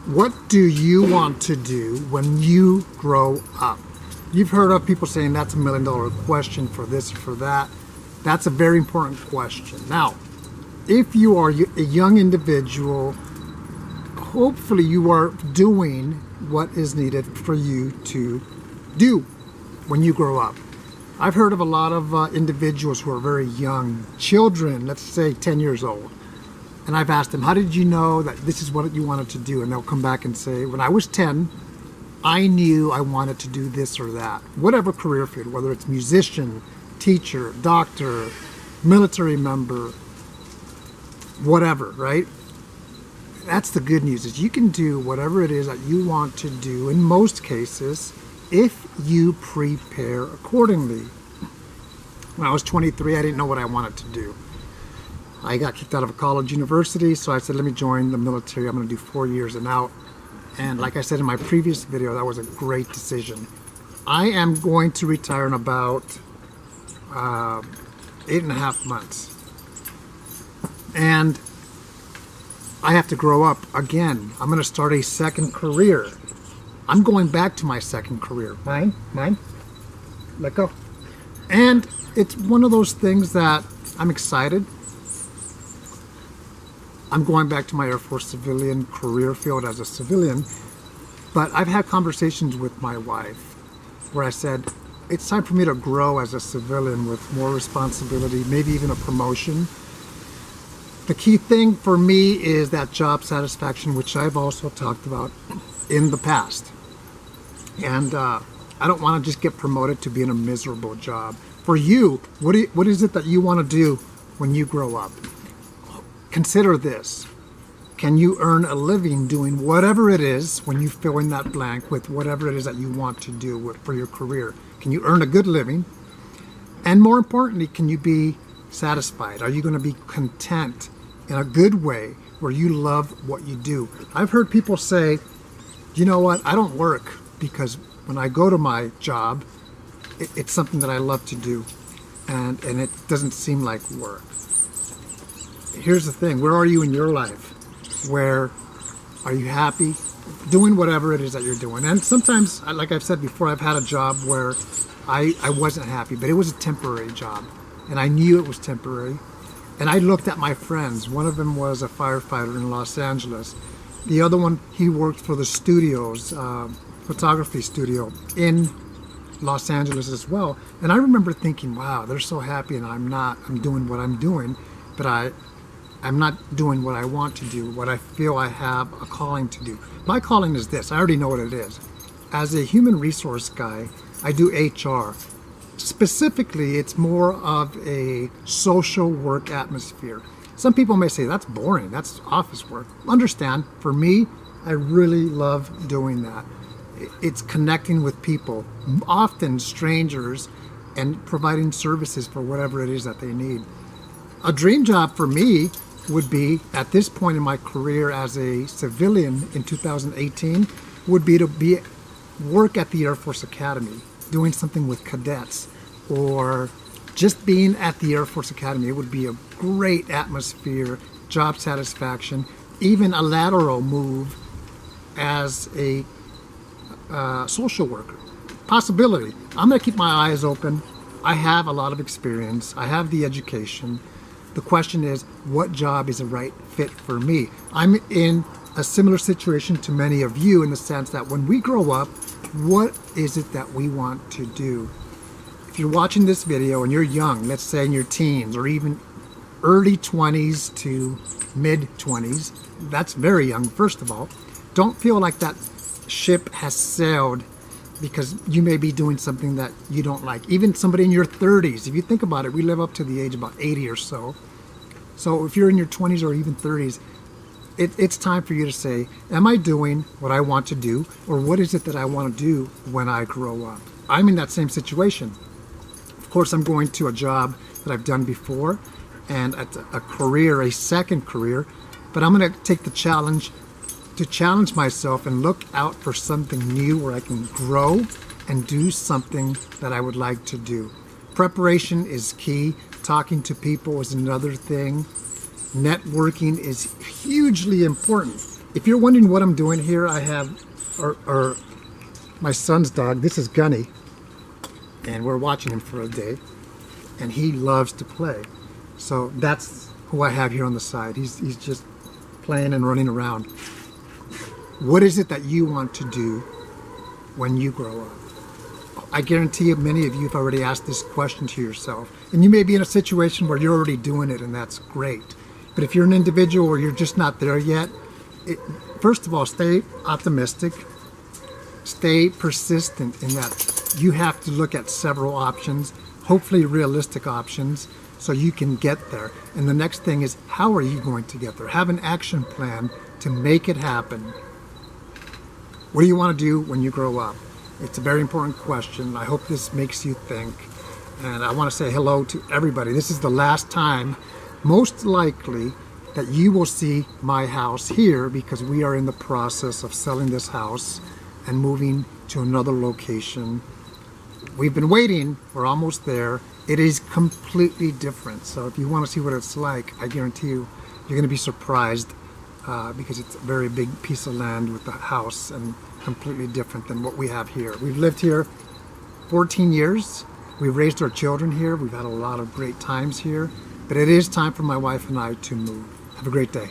What do you want to do when you grow up? You've heard of people saying that's $1 million question for this or for that. That's a very important question. Now, if you are a young individual, hopefully you are doing what is needed for you to do when you grow up. I've heard of a lot of individuals who are very young, children, let's say 10 years old. And I've asked them, how did you know that this is what you wanted to do? And they'll come back and say, when I was 10, I knew I wanted to do this or that. Whatever career field, whether it's musician, teacher, doctor, military member, whatever, right? That's the good news, is you can do whatever it is that you want to do in most cases if you prepare accordingly. When I was 23, I didn't know what I wanted to do. I got kicked out of a college university, so I said, let me join the military. I'm going to do 4 years and out. And like I said in my previous video, that was a great decision. I am going to retire in about 8.5 months. And I have to grow up again. I'm going to start a second career. I'm going back to my second career. Mine, let go. And it's one of those things that I'm excited. I'm going back to my Air Force civilian career field as a civilian, but I've had conversations with my wife where I said, it's time for me to grow as a civilian with more responsibility, maybe even a promotion. The key thing for me is that job satisfaction, which I've also talked about in the past. And I don't want to just get promoted to be in a miserable job. For you, what is it that you want to do when you grow up? Consider this. Can you earn a living doing whatever it is when you fill in that blank with whatever it is that you want to do for your career? Can you earn a good living? And more importantly, can you be satisfied? Are you going to be content in a good way where you love what you do? I've heard people say, you know what, I don't work because when I go to my job, it's something that I love to do, and it doesn't seem like work. Here's the thing, where are you in your life? Where are you happy doing whatever it is that you're doing? And sometimes, like I've said before, I've had a job where I wasn't happy, but it was a temporary job, and I knew it was temporary. And I looked at my friends. One of them was a firefighter in Los Angeles. The other one, he worked for the studios, photography studio in Los Angeles as well. And I remember thinking, wow, they're so happy and I'm not. I'm doing what I'm doing, but I'm not doing what I want to do, what I feel I have a calling to do. My calling is this. I already know what it is. As a human resource guy, I do HR. Specifically, it's more of a social work atmosphere. Some people may say, that's boring, that's office work. Understand, for me, I really love doing that. It's connecting with people, often strangers, and providing services for whatever it is that they need. A dream job for me would be, at this point in my career as a civilian in 2018, would be to work at the Air Force Academy, doing something with cadets, or just being at the Air Force Academy. It would be a great atmosphere, job satisfaction, even a lateral move as a social worker. Possibility. I'm going to keep my eyes open. I have a lot of experience. I have the education. The question is, what job is a right fit for me? I'm in a similar situation to many of you in the sense that when we grow up, what is it that we want to do? If you're watching this video and you're young, let's say in your teens or even early 20s to mid 20s, that's very young, first of all. Don't feel like that ship has sailed because you may be doing something that you don't like. Even somebody in your 30s, if you think about it, we live up to the age of about 80 or so. So if you're in your 20s or even 30s, it's time for you to say, am I doing what I want to do, or what is it that I want to do when I grow up? I'm in that same situation. Of course, I'm going to a job that I've done before, and a career, a second career, but I'm going to take the challenge to challenge myself and look out for something new where I can grow and do something that I would like to do. Preparation is key. Talking to people is another thing. Networking is hugely important. If you're wondering what I'm doing here, I have my son's dog. This is Gunny, and we're watching him for a day, and he loves to play. So that's who I have here on the side. He's just playing and running around. What is it that you want to do when you grow up? I guarantee you many of you have already asked this question to yourself, and you may be in a situation where you're already doing it, and that's great. But if you're an individual where you're just not there yet, first of all, stay optimistic, stay persistent in that you have to look at several options, hopefully realistic options, so you can get there. And the next thing is, how are you going to get there? Have an action plan to make it happen. What do you want to do when you grow up? It's a very important question. I hope this makes you think. And I want to say hello to everybody. This is the last time, most likely, that you will see my house here, because we are in the process of selling this house and moving to another location. We've been waiting. We're almost there. It is completely different. So if you want to see what it's like, I guarantee you, you're going to be surprised because it's a very big piece of land with the house and completely different than what we have here. We've lived here 14 years. We've raised our children here. We've had a lot of great times here. But it is time for my wife and I to move. Have a great day.